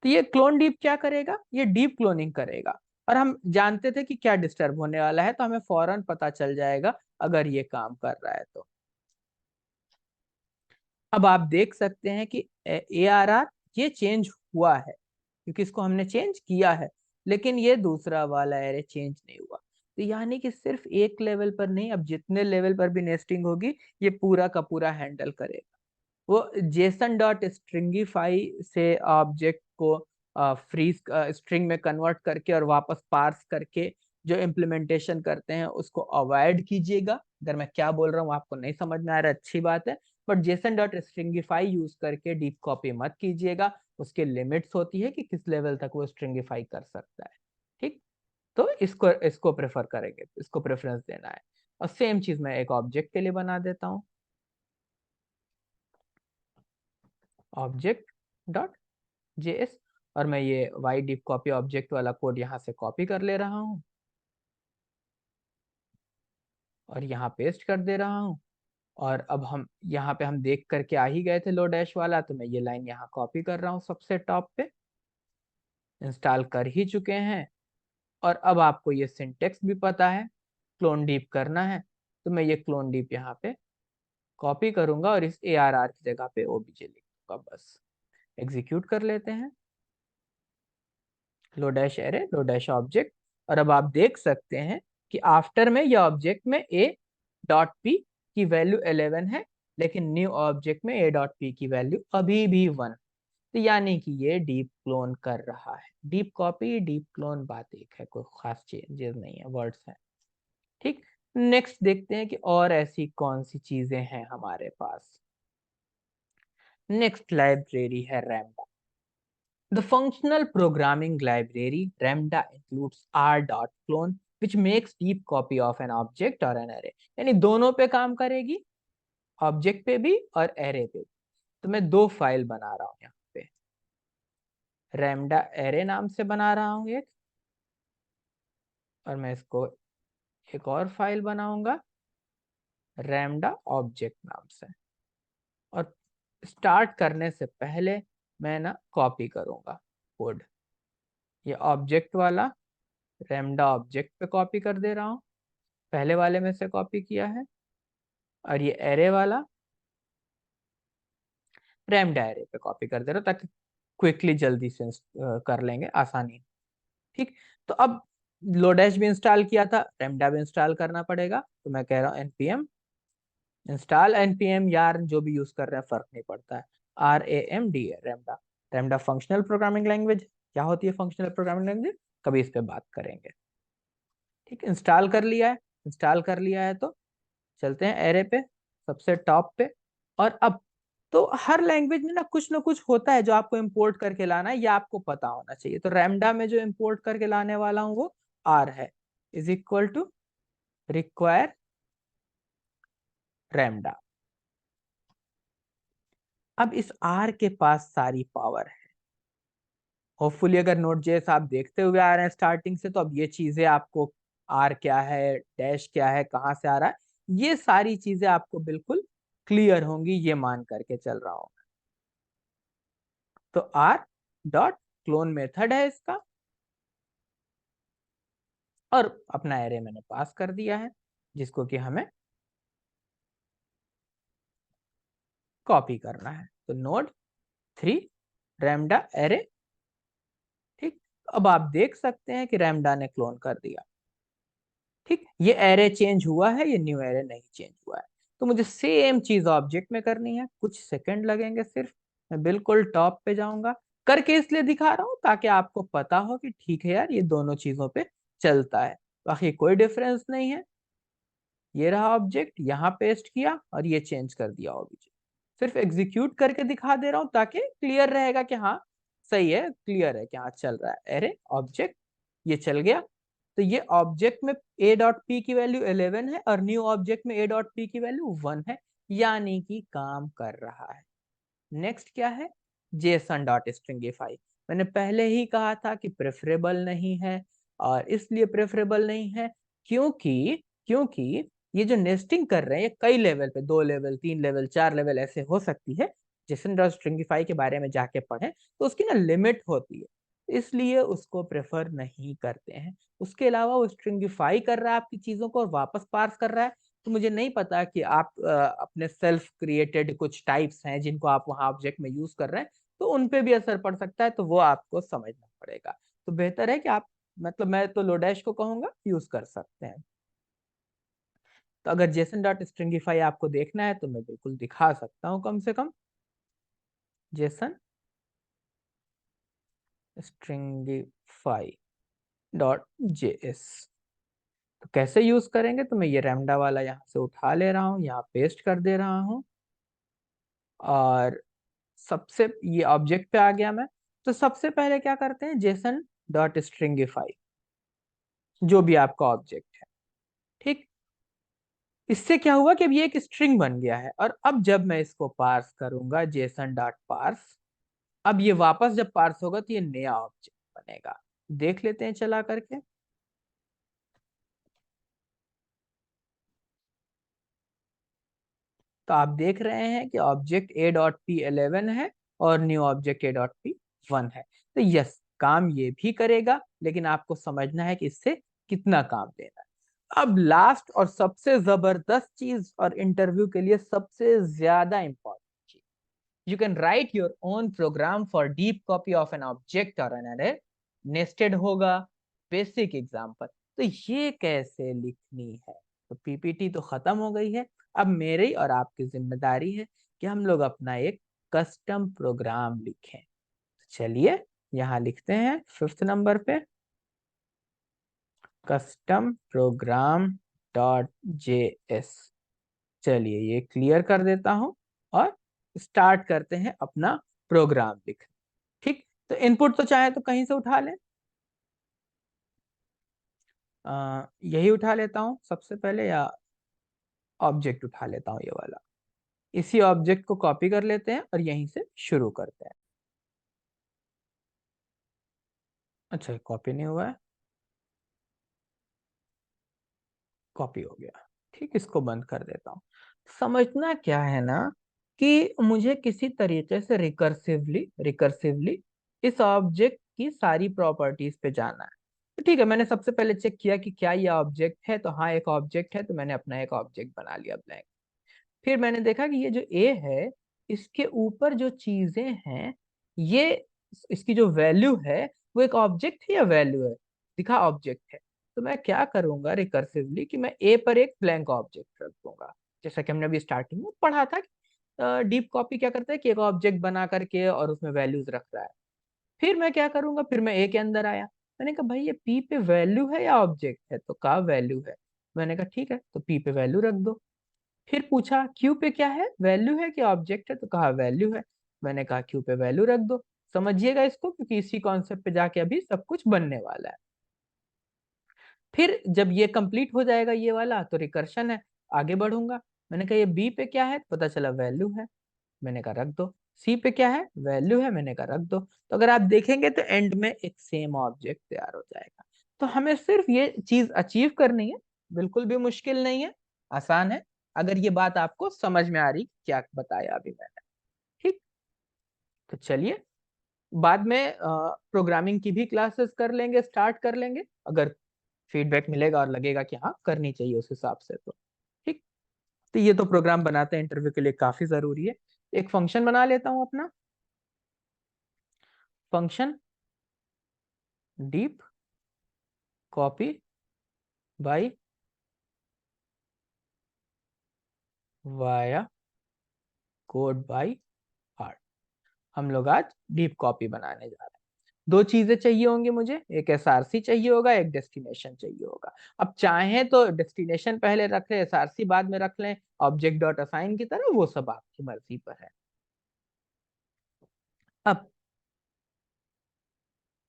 तो ये क्लोन डीप क्या करेगा, ये डीप क्लोनिंग करेगा। और हम जानते थे कि क्या डिस्टर्ब होने वाला है, तो हमें फौरन पता चल जाएगा अगर ये काम कर रहा है तो। अब आप देख सकते हैं कि ए आर आर ये चेंज हुआ है क्योंकि इसको हमने चेंज किया है, लेकिन ये दूसरा वाला एरे चेंज नहीं हुआ। तो यानी कि सिर्फ एक लेवल पर नहीं, अब जितने लेवल पर भी नेस्टिंग होगी ये पूरा का पूरा हैंडल करेगा। वो जेसन डॉट स्ट्रिंगिफाई से ऑब्जेक्ट को फ्रीज स्ट्रिंग में कन्वर्ट करके और वापस पार्स करके जो इम्प्लीमेंटेशन करते हैं उसको अवॉइड कीजिएगा। अगर मैं क्या बोल रहा हूँ आपको नहीं समझ में आ रहा है, अच्छी बात है, but Jason dot stringify use करके डीप कॉपी मत कीजिएगा, उसके लिमिट्स होती है कि किस लेवल तक वो स्ट्रिंगिफाई कर सकता है। ठीक, तो इसको इसको प्रेफर करेंगे, इसको प्रेफरेंस देना है। और सेम चीज मैं एक ऑब्जेक्ट के लिए बना देता हूं, ऑब्जेक्ट डॉट जेएस, और मैं ये वाई डीप कॉपी ऑब्जेक्ट वाला कोड यहाँ से कॉपी कर ले रहा हूँ और यहाँ पेस्ट कर दे रहा हूँ। और अब हम यहाँ पे हम देख करके आ ही गए थे लो डैश वाला, तो मैं ये लाइन यहाँ कॉपी कर रहा हूँ सबसे टॉप पे, इंस्टॉल कर ही चुके हैं। और अब आपको ये सिंटेक्स भी पता है, क्लोन डीप करना है, तो मैं ये क्लोन डीप यहाँ पे कॉपी करूंगा और इस ARR की जगह पे OBJ लिख दूंगा बस। एग्जीक्यूट कर लेते हैं, लो डैश एरे लो डैश ऑब्जेक्ट, और अब आप देख सकते हैं कि आफ्टर में या ऑब्जेक्ट में a डॉट पी की वैल्यू 11 है, लेकिन न्यू ऑब्जेक्ट में a डॉट पी की वैल्यू अभी भी 1। तो यानी कि ये डीप क्लोन कर रहा है। डीप कॉपी डीप क्लोन बात एक है, कोई खास चेंजेस नहीं है, वर्ड्स हैं। ठीक, नेक्स्ट देखते हैं कि और ऐसी कौन सी चीजें हैं हमारे पास। नेक्स्ट लाइब्रेरी है रैमडा। The functional programming library Ramda includes r.clone which makes deep copy of an object or an array। यानी दोनों पे काम करेगी, ऑब्जेक्ट पे भी और एरे पे भी। तो मैं दो फाइल बना रहा हूँ यहाँ पे, रैमडा एरे नाम से बना रहा हूँ एक, और मैं इसको एक और फाइल बनाऊंगा रैमडा ऑब्जेक्ट नाम से। और स्टार्ट करने से पहले मैं ना कॉपी करूंगा कोड, ये ऑब्जेक्ट वाला रैमडा ऑब्जेक्ट पे कॉपी कर दे रहा हूँ, पहले वाले में से कॉपी किया है, और ये एरे वाला रैमडा एरे पे कॉपी कर दे रहा हूँ ताकि क्विकली जल्दी से कर लेंगे, आसानी। ठीक, तो अब लोडेश भी इंस्टॉल किया था, रैमडा भी इंस्टॉल करना पड़ेगा, तो मैं कह रहा हूँ npm इंस्टॉल npm, यार जो भी यूज कर रहे हैं फर्क नहीं पड़ता है, RAMDA Ramda. Ramda functional programming language. क्या होती है फंक्शनल प्रोग्रामिंग लैंग्वेज, कभी इस पे बात करेंगे। ठीक, इंस्टॉल कर लिया है, इंस्टॉल कर लिया है तो चलते हैं एरे पे सबसे टॉप पे। और अब तो हर लैंग्वेज में ना कुछ होता है जो आपको इंपोर्ट करके लाना है, ये आपको पता होना चाहिए। तो रैमडा में जो इंपोर्ट करके लाने वाला हूँ वो आर है, इज इक्वल टू रिक्वायर रैमडा। अब इस आर के पास सारी पावर है। होपफुली अगर नोट जेएस आप देखते हुए आ रहे हैं स्टार्टिंग से, तो अब ये चीजें आपको, आर क्या है, डैश क्या है, कहाँ से आ रहा है, ये सारी चीजें आपको बिल्कुल क्लियर होंगी, ये मान करके चल रहा हूं। तो आर डॉट क्लोन मेथड है इसका, और अपना एरे मैंने पास कर दिया है जिसको कि हमें कॉपी करना है। तो नोड 3 रैमडा एरे। ठीक, अब आप देख सकते हैं कि रैमडा ने क्लोन कर दिया। ठीक, ये एरे चेंज हुआ है, ये न्यू एरे नहीं चेंज हुआ है। तो मुझे सेम चीज ऑब्जेक्ट में करनी है, कुछ सेकंड लगेंगे सिर्फ। मैं बिल्कुल टॉप पे जाऊंगा, करके इसलिए दिखा रहा हूं ताकि आपको पता हो कि ठीक है यार, ये दोनों चीजों पे चलता है, बाकी कोई डिफरेंस नहीं है। ये रहा ऑब्जेक्ट, यहाँ पेस्ट किया और ये चेंज कर दिया ऑब्जेक्ट। सिर्फ एग्जीक्यूट करके दिखा दे रहा हूँ ताकि क्लियर रहेगा कि हाँ सही है, क्लियर है कि हाँ चल रहा है। एरे ऑब्जेक्ट, ये चल गया। तो ये ऑब्जेक्ट में a डॉट पी की वैल्यू 11 है और न्यू ऑब्जेक्ट में a डॉट पी की वैल्यू 1 है, यानी कि काम कर रहा है। नेक्स्ट क्या है, जेसन डॉट स्ट्रिंगिफाई। मैंने पहले ही कहा था कि प्रेफरेबल नहीं है, और इसलिए प्रेफरेबल नहीं है क्योंकि क्योंकि ये जो नेस्टिंग कर रहे हैं ये कई लेवल पे, 2 लेवल 3 लेवल 4 लेवल ऐसे हो सकती है। जेसन डॉट स्ट्रिंगिफाई के बारे में जाके पढ़ें तो उसकी ना लिमिट होती है, इसलिए उसको प्रेफर नहीं करते हैं। उसके अलावा वो स्ट्रिंगिफाई कर रहा है आपकी चीजों को और वापस पार्स कर रहा है। तो मुझे नहीं पता कि आप अपने सेल्फ क्रिएटेड कुछ टाइप्स हैं जिनको आप वहां ऑब्जेक्ट में यूज कर रहे हैं, तो उन पे भी असर पड़ सकता है, तो वो आपको समझना पड़ेगा। तो बेहतर है कि आप, मतलब मैं तो लोडेश को कहूंगा यूज कर सकते हैं। तो अगर जेसन डॉट स्ट्रिंगिफाई आपको देखना है तो मैं बिल्कुल दिखा सकता हूँ, कम से कम जेसन स्ट्रिंगिफाई डॉट जेएस। तो कैसे यूज करेंगे, तो मैं ये रैमडा वाला यहाँ से उठा ले रहा हूँ, यहाँ पेस्ट कर दे रहा हूँ, और सबसे ये ऑब्जेक्ट पे आ गया मैं। तो सबसे पहले क्या करते हैं, जेसन डॉट स्ट्रिंगिफाई, जो भी आपका ऑब्जेक्ट है। ठीक, इससे क्या हुआ कि अब ये एक स्ट्रिंग बन गया है। और अब जब मैं इसको पार्स करूंगा, जेसन डॉट पार्स, अब ये वापस जब पार्स होगा तो ये नया ऑब्जेक्ट बनेगा। देख लेते हैं चला करके। तो आप देख रहे हैं कि ऑब्जेक्ट ए डॉट पी 11 है और new object A dot P 1 है। तो यस, काम ये भी करेगा, लेकिन आपको समझना है कि इससे कितना काम देना है। अब लास्ट और सबसे जबरदस्त चीज, और इंटरव्यू के लिए सबसे ज्यादा इंपॉर्टेंट चीज, you can write your own program for deep copy of an object or an array, nested होगा, बेसिक एग्जाम्पल। तो ये कैसे लिखनी है? तो पीपीटी तो खत्म हो गई है, अब मेरी और आपकी जिम्मेदारी है कि हम लोग अपना एक कस्टम प्रोग्राम लिखें। चलिए यहाँ लिखते हैं 5th नंबर पे, कस्टम प्रोग्राम डॉट जेएस। चलिए ये क्लियर कर देता हूं और स्टार्ट करते हैं अपना प्रोग्राम लिखना। ठीक, तो इनपुट तो चाहे तो कहीं से उठा लें। यही उठा लेता हूं सबसे पहले, या ऑब्जेक्ट उठा लेता हूं ये वाला। इसी ऑब्जेक्ट को कॉपी कर लेते हैं और यहीं से शुरू करते हैं। अच्छा, कॉपी नहीं हुआ है, कॉपी हो गया। ठीक, इसको बंद कर देता हूँ। समझना क्या है ना, कि मुझे किसी तरीके से रिकर्सिवली रिकर्सिवली इस ऑब्जेक्ट की सारी प्रॉपर्टीज पे जाना है। तो ठीक है, मैंने सबसे पहले चेक किया कि क्या ये ऑब्जेक्ट है, तो हाँ एक ऑब्जेक्ट है, तो मैंने अपना एक ऑब्जेक्ट बना लिया ब्लैंक। फिर मैंने देखा कि ये जो ए है, इसके ऊपर जो चीजें हैं, ये इसकी जो वैल्यू है वो एक ऑब्जेक्ट है या वैल्यू है, दिखा ऑब्जेक्ट है। तो मैं क्या करूंगा रिकर्सिवली कि मैं ए पर एक ब्लैंक ऑब्जेक्ट रख दूंगा। जैसा कि हमने अभी स्टार्टिंग में पढ़ा था कि डीप कॉपी क्या करता है कि एक ऑब्जेक्ट बना करके और उसमें वैल्यूज रख रहा है। फिर मैं क्या करूंगा, फिर मैं ए के अंदर आया, मैंने कहा भाई ये पी पे वैल्यू है या ऑब्जेक्ट है, तो कहा वैल्यू है। मैंने कहा ठीक है, तो पी पे वैल्यू रख दो। फिर पूछा क्यू पे क्या है, वैल्यू है कि ऑब्जेक्ट है, तो कहा वैल्यू है। मैंने कहा क्यू पे वैल्यू रख दो। समझिएगा इसको, क्योंकि इसी कॉन्सेप्ट पे जाके अभी सब कुछ बनने वाला है। फिर जब ये कंप्लीट हो जाएगा ये वाला, तो रिकर्शन है, आगे बढ़ूंगा। मैंने कहा ये बी पे क्या है, पता चला वैल्यू है, मैंने कहा रख दो। सी पे क्या है, वैल्यू है, मैंने कहा रख दो। तो अगर आप देखेंगे तो एंड में एक सेम ऑब्जेक्ट तैयार हो जाएगा। तो हमें सिर्फ ये चीज अचीव करनी है, बिल्कुल भी मुश्किल नहीं है, आसान है। अगर ये बात आपको समझ में आ रही क्या बताया अभी मैंने। ठीक, तो चलिए बाद में प्रोग्रामिंग की भी क्लासेस कर लेंगे, स्टार्ट कर लेंगे, अगर फीडबैक मिलेगा और लगेगा कि हाँ करनी चाहिए उस हिसाब से तो। ठीक, तो ये तो प्रोग्राम बनाते हैं इंटरव्यू के लिए काफी जरूरी है। एक फंक्शन बना लेता हूं अपना, function deep copy bye via code by heart. हम लोग आज डीप कॉपी बनाने जा रहे हैं। दो चीजें चाहिए होंगी मुझे, एक एसआरसी चाहिए होगा, एक डेस्टिनेशन चाहिए होगा। अब चाहें तो डेस्टिनेशन पहले रख लें, एसआरसी बाद में रख लें, ऑब्जेक्ट डॉट असाइन की तरह, वो सब आपकी मर्जी पर है। अब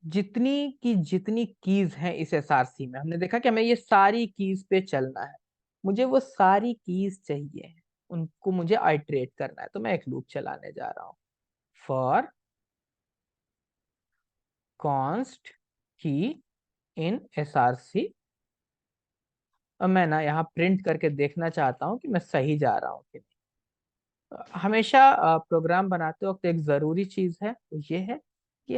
जितनी कीज हैं इस एसआरसी में, हमने देखा कि हमें ये सारी कीज पे चलना है। मुझे वो सारी कीज चाहिए, उनको मुझे आइटरेट करना है। तो मैं एक लूप चलाने जा रहा हूँ, फॉर कॉन्स्ट की इन एसआरसी। और मैं ना यहाँ प्रिंट करके देखना चाहता हूँ कि मैं सही जा रहा हूँ कि नहीं। हमेशा प्रोग्राम बनाते वक्त एक जरूरी चीज है, वो ये है कि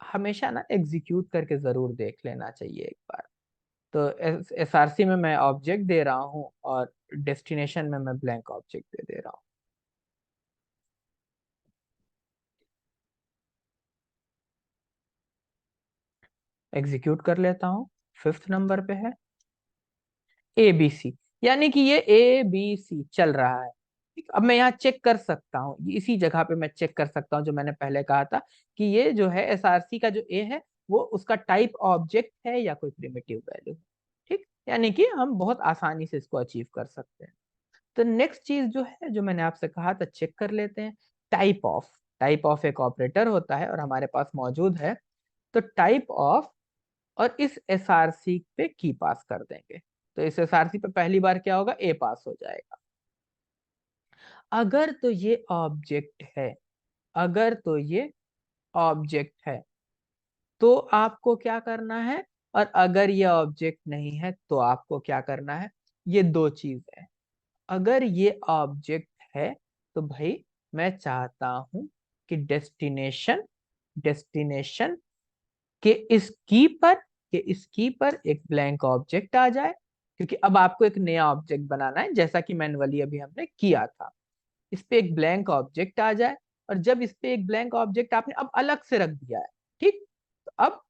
हमेशा ना एग्जीक्यूट करके जरूर देख लेना चाहिए एक बार। तो एसआरसी में मैं ऑब्जेक्ट दे रहा हूँ और डेस्टिनेशन में मैं ब्लैंक ऑब्जेक्ट दे रहा हूँ। एग्जीक्यूट कर लेता हूँ, 5th नंबर पे है ए बी सी, यानी कि ये ए बी सी चल रहा है। ठीक, अब मैं यहाँ चेक कर सकता हूँ, इसी जगह पे मैं चेक कर सकता हूँ जो मैंने पहले कहा था कि ये जो है एसआरसी का जो ए है, वो उसका टाइप ऑब्जेक्ट है या कोई प्रिमिटिव वैल्यू। ठीक, यानी कि हम बहुत आसानी से इसको अचीव कर सकते हैं। तो नेक्स्ट चीज जो है, जो मैंने आपसे कहा था, चेक कर लेते हैं। टाइप ऑफ एक ऑपरेटर होता है और हमारे पास मौजूद है। तो टाइप ऑफ, और इस एसआरसी पे की पास कर देंगे। तो इस एसआरसी पे पहली बार क्या होगा, ए पास हो जाएगा। अगर तो ये ऑब्जेक्ट है, अगर तो ये ऑब्जेक्ट है तो आपको क्या करना है, और अगर ये ऑब्जेक्ट नहीं है तो आपको क्या करना है। ये दो चीज है। अगर ये ऑब्जेक्ट है तो भाई मैं चाहता हूं कि डेस्टिनेशन के इस की पर एक ब्लैंक ऑब्जेक्ट आ जाए, क्योंकि अब आपको एक नया ऑब्जेक्ट बनाना है, जैसा कि मैनुअली अभी हमने किया था। इस पे एक ब्लैंक ऑब्जेक्ट आ जाए, और जब इस पे एक ब्लैंक ऑब्जेक्ट आपने अब अलग से रख दिया है, ठीक, तो अब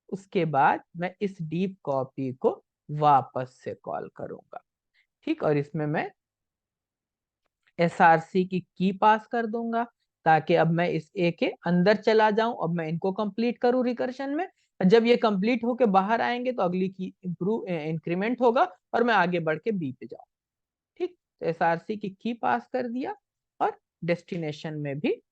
उसके बाद मैं इस डीप कॉपी को वापस से कॉल करूंगा। ठीक, और इसमें मैं एसआरसी की पास कर दूंगा, ताकि अब मैं इस ए के अंदर चला जाऊं। अब मैं इनको कंप्लीट करूं रिकर्शन में। जब ये कंप्लीट होके बाहर आएंगे तो अगली की इंक्रीमेंट होगा और मैं आगे बढ़ के बी पे जाऊं। ठीक, तो एसआरसी की पास कर दिया, और डेस्टिनेशन में भी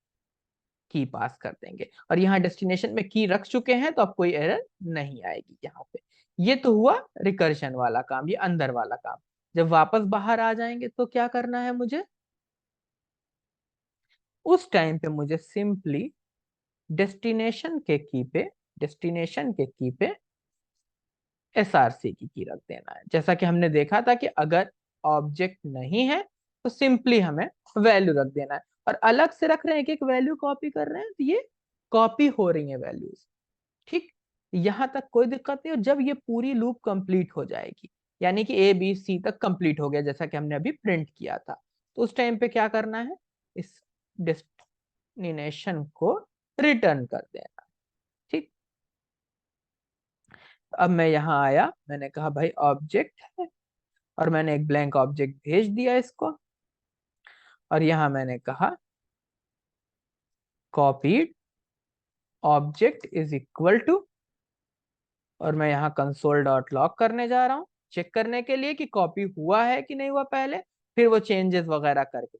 की पास कर देंगे, और यहाँ डेस्टिनेशन में की रख चुके हैं तो अब कोई एरर नहीं आएगी यहाँ पे। ये तो हुआ रिकर्शन वाला काम, ये अंदर वाला काम। जब वापस बाहर आ जाएंगे तो क्या करना है मुझे, उस टाइम पे मुझे सिंपली डेस्टिनेशन के की पे एसआरसी की रख देना है। जैसा कि हमने देखा था कि अगर ऑब्जेक्ट नहीं है तो सिंपली हमें वैल्यू रख देना है, और अलग से रख रहे हैं कि एक वैल्यू कॉपी कर रहे हैं तो ये कॉपी हो रही है वैल्यूज। ठीक, यहां तक कोई दिक्कत नहीं। और जब ये पूरी लूप कंप्लीट हो जाएगी, यानी कि ए बी सी तक कंप्लीट हो गया जैसा कि हमने अभी प्रिंट किया था, तो उस टाइम पे क्या करना है, इस डेस्टिनेशन को रिटर्न कर देना। ठीक, अब मैं यहाँ आया, मैंने कहा भाई ऑब्जेक्ट है, और मैंने एक ब्लैंक ऑब्जेक्ट भेज दिया इसको, और यहाँ मैंने कहा copied object is equal to, और मैं यहाँ कंसोल डॉट लॉग करने जा रहा हूँ चेक करने के लिए कि कॉपी हुआ है कि नहीं हुआ पहले, फिर वो चेंजेस वगैरह करके।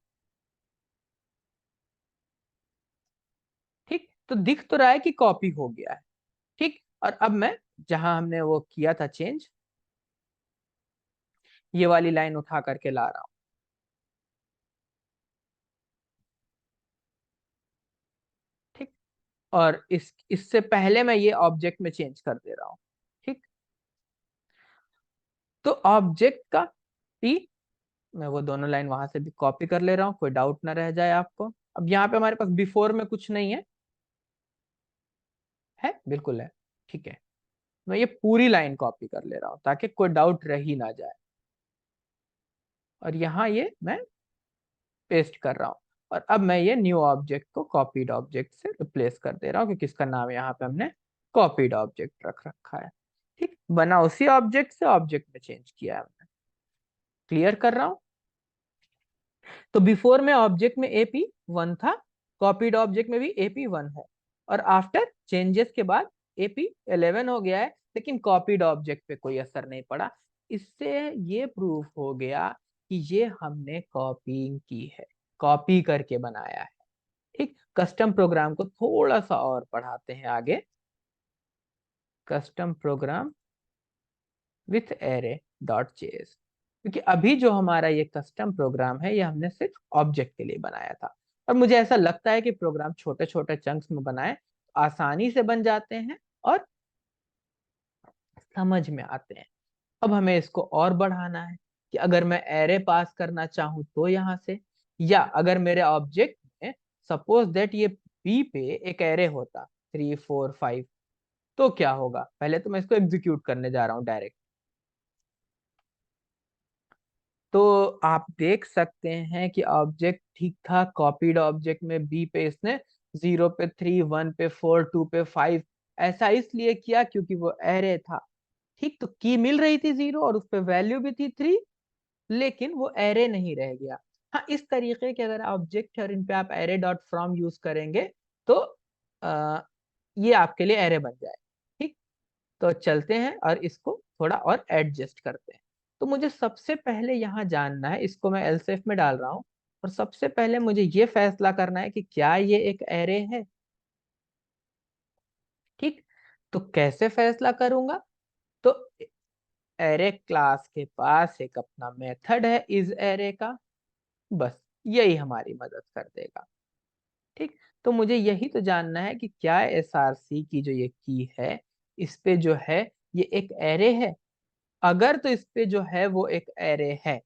ठीक, तो दिख तो रहा है कि कॉपी हो गया है। ठीक, और अब मैं जहां हमने वो किया था चेंज, ये वाली लाइन उठा करके ला रहा हूँ। ठीक, और इससे पहले मैं ये ऑब्जेक्ट में चेंज कर दे रहा हूँ। ठीक, तो ऑब्जेक्ट का टी, मैं वो दोनों लाइन वहां से भी कॉपी कर ले रहा हूँ, कोई डाउट ना रह जाए आपको। अब यहाँ पे हमारे पास बिफोर में कुछ नहीं है, है बिल्कुल है। ठीक है, मैं ये पूरी लाइन कॉपी कर ले रहा हूँ ताकि कोई डाउट रह ही ना जाए, और यहाँ ये मैं पेस्ट कर रहा हूँ। और अब मैं ये न्यू ऑब्जेक्ट को कॉपीड ऑब्जेक्ट से रिप्लेस कर दे रहा हूँ, क्योंकि इसका नाम यहाँ पे हमने कॉपीड ऑब्जेक्ट रख रखा है। ठीक, बना उसी ऑब्जेक्ट से ऑब्जेक्ट में चेंज किया है हमने। क्लियर कर रहा हूँ। तो बिफोर में ऑब्जेक्ट में एपी 1 था, कॉपीड ऑब्जेक्ट में भी एपी 1 है, और आफ्टर चेंजेस के बाद एपी 11 हो गया है, लेकिन कॉपीड ऑब्जेक्ट पे कोई असर नहीं पड़ा। इससे ये प्रूफ हो गया कि ये हमने कॉपीइंग की है, कॉपी करके बनाया है। ठीक, कस्टम प्रोग्राम को थोड़ा सा और पढ़ाते हैं आगे। Custom program with array dot JS, क्योंकि अभी जो हमारा ये कस्टम प्रोग्राम है ये हमने सिर्फ ऑब्जेक्ट के लिए बनाया था, और मुझे ऐसा लगता है कि प्रोग्राम छोटे छोटे चंक्स में बनाए तो आसानी से बन जाते हैं और समझ में आते हैं। अब हमें इसको और बढ़ाना है कि अगर मैं एरे पास करना चाहूं तो यहाँ से, या अगर मेरे ऑब्जेक्ट में सपोज दैट ये बी पे एक एरे होता 3 4 5, तो क्या होगा। पहले तो मैं इसको एग्जीक्यूट करने जा रहा हूँ डायरेक्ट। तो आप देख सकते हैं कि ऑब्जेक्ट ठीक था, कॉपीड ऑब्जेक्ट में बी पे इसने 0 पे 3, 1 पे 4, 2 पे 5, ऐसा इसलिए किया क्योंकि वो एरे था। ठीक, तो की मिल रही थी 0 और उस पे वैल्यू भी थी 3, लेकिन वो एरे नहीं रह गया। हाँ, इस तरीके के अगर ऑब्जेक्ट और इन पे आप एरे डॉट फ्रॉम यूज करेंगे तो आ, ये आपके लिए एरे बन जाए। ठीक, तो चलते हैं और इसको थोड़ा और एडजस्ट करते हैं। तो मुझे सबसे पहले यहाँ जानना है, इसको मैं एलसीएफ में डाल रहा हूँ, और सबसे पहले मुझे ये फैसला करना है कि क्या ये एक एरे है। ठीक, तो कैसे फैसला करूंगा? तो एरे क्लास के पास एक अपना मेथड है इस एरे का, बस यही हमारी मदद कर देगा। ठीक, तो मुझे यही तो जानना है कि क्या एसआरसी की जो ये की है, इस पे जो है ये एक एरे है। अगर तो इस पे जो है वो एक एरे है,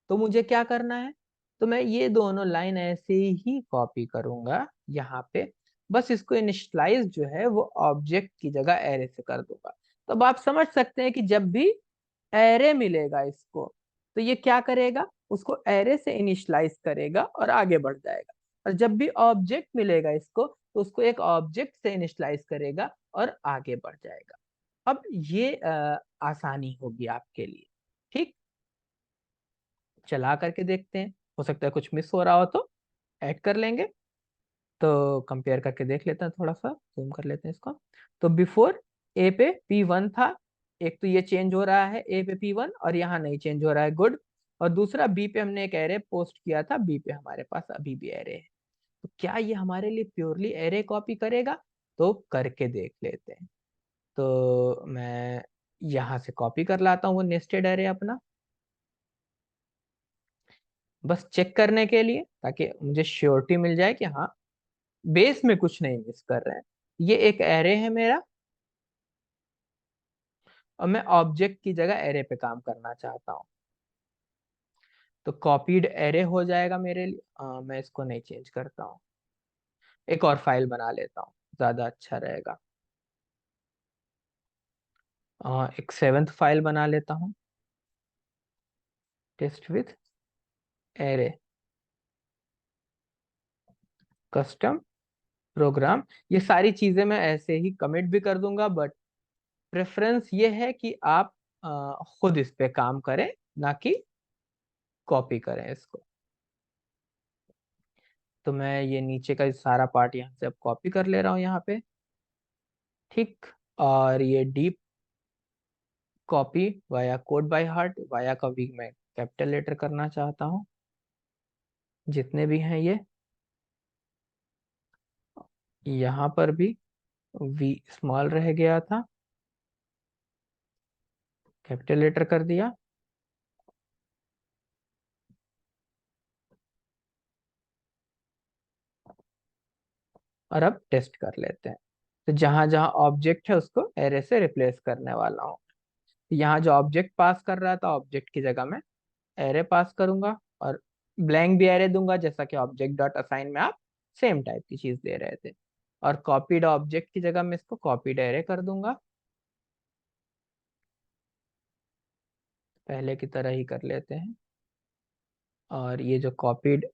तो मुझे क्या करना है? तो मैं ये दोनों लाइन ऐसे ही कॉपी करूंगा यहाँ पे, बस इसको इनिशियलाइज जो है वो ऑब्जेक्ट की जगह एरे से कर दूंगा। तो अब आप समझ सकते हैं कि जब भी एरे मिलेगा इसको, तो ये क्या करेगा? उसको एरे से इनिशियलाइज करेगा और आगे बढ़ जाएगा। और जब भी ऑब्जेक्ट मिलेगा इसको, तो उसको एक ऑब्जेक्ट से इनिशियलाइज करेगा और आगे बढ़ जाएगा। अब ये आसानी होगी आपके लिए। ठीक, चला करके देखते हैं, हो सकता है कुछ मिस हो रहा हो तो ऐड कर लेंगे। तो कंपेयर करके देख लेते हैं, थोड़ा सा जूम कर लेते हैं इसको। तो बिफोर ए पे P1 था, एक तो ये चेंज हो रहा है ए पे P1 और यहाँ नहीं चेंज हो रहा है, गुड। और दूसरा बी पे हमने एक एरे पोस्ट किया था, बी पे हमारे पास अभी भी एरे है। तो क्या ये हमारे लिए प्योरली एरे कॉपी करेगा? तो करके देख लेते हैं। तो मैं यहाँ से कॉपी कर लाता हूँ वो नेस्टेड एरे अपना, बस चेक करने के लिए, ताकि मुझे श्योरिटी मिल जाए कि हाँ बेस में कुछ नहीं मिस कर रहे हैं। ये एक एरे है मेरा, और मैं ऑब्जेक्ट की जगह एरे पे काम करना चाहता हूँ। तो कॉपीड एरे हो जाएगा मेरे लिए। मैं इसको नहीं चेंज करता हूँ, एक और फाइल बना लेता हूँ, ज्यादा अच्छा रहेगा। एक सेवेंथ फाइल बना लेता हूँ, test with array custom program. ये सारी चीजें मैं ऐसे ही कमिट भी कर दूंगा, बट प्रेफरेंस ये है कि आप खुद इस पे काम करें, ना कि कॉपी करें इसको। तो मैं ये नीचे का सारा पार्ट यहाँ से अब कॉपी कर ले रहा हूँ यहाँ पे। ठीक, और ये deep copy via code by heart, via का भी मैं कैपिटल लेटर करना चाहता हूँ, जितने भी हैं ये। यहाँ पर भी वी स्मॉल रह गया था, कैपिटल लेटर कर दिया। और अब टेस्ट कर लेते हैं। तो जहां जहां ऑब्जेक्ट है उसको एरे से रिप्लेस करने वाला हूँ। यहाँ जो ऑब्जेक्ट पास कर रहा था, ऑब्जेक्ट की जगह मैं एरे पास करूंगा, और ब्लैंक भी एरे दूंगा, जैसा कि ऑब्जेक्ट डॉट असाइन में आप सेम टाइप की चीज दे रहे थे। और कॉपीड ऑब्जेक्ट की जगह मैं इसको कॉपीड एरे कर दूंगा, पहले की तरह ही कर लेते हैं। और ये जो कॉपीड,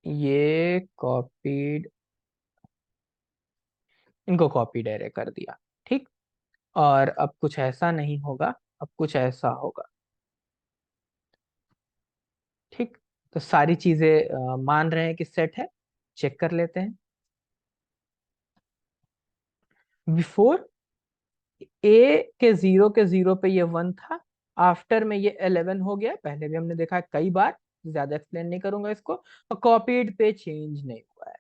ये कॉपीड, इनको कॉपीड एरे कर दिया। ठीक, और अब कुछ ऐसा नहीं होगा, अब कुछ ऐसा होगा। ठीक, तो सारी चीजें मान रहे हैं कि सेट है, चेक कर लेते हैं। बिफोर ए के जीरो पे ये 1 था, आफ्टर में ये 11 हो गया, पहले भी हमने देखा है कई बार, ज्यादा एक्सप्लेन नहीं करूंगा इसको। और कॉपीड पे चेंज नहीं हुआ है।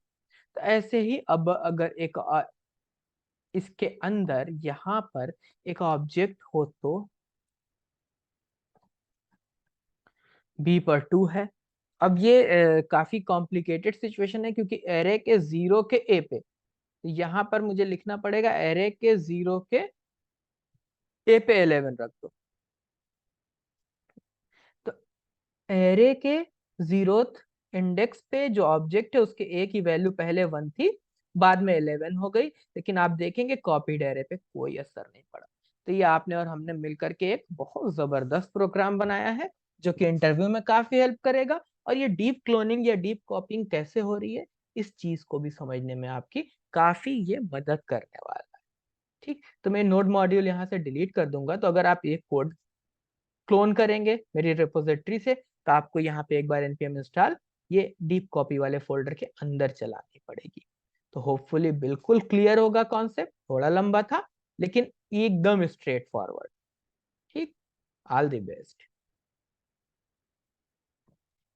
तो ऐसे ही अब अगर एक इसके अंदर यहाँ पर एक ऑब्जेक्ट हो, तो बी पर 2 है। अब ये काफी कॉम्प्लिकेटेड सिचुएशन है, क्योंकि एरे के जीरो के ए पे, तो यहाँ पर मुझे लिखना पड़ेगा एरे के जीरो के ए पे 11 रख दो। तो एरे के जीरोथ इंडेक्स पे जो ऑब्जेक्ट है उसके ए की वैल्यू पहले 1 थी, बाद में 11 हो गई, लेकिन आप देखेंगे कॉपीड एरे पे कोई असर नहीं पड़ा। तो ये आपने और हमने मिलकर के एक बहुत जबरदस्त प्रोग्राम बनाया है, जो कि इंटरव्यू में काफी हेल्प करेगा। और ये डीप क्लोनिंग या डीप कॉपिंग कैसे हो रही है, इस चीज को भी समझने में आपकी काफी ये मदद करने वाला है। ठीक, तो मैं नोड मॉड्यूल यहाँ से डिलीट कर दूंगा। तो अगर आप ये कोड क्लोन करेंगे मेरी रिपोजिटरी से, तो आपको यहाँ पे एक बार npm इंस्टॉल ये डीप कॉपी वाले फोल्डर के अंदर चलानी पड़ेगी। तो होपफुली बिल्कुल क्लियर होगा कॉन्सेप्ट, थोड़ा लंबा था लेकिन एकदम straight forward. All the best.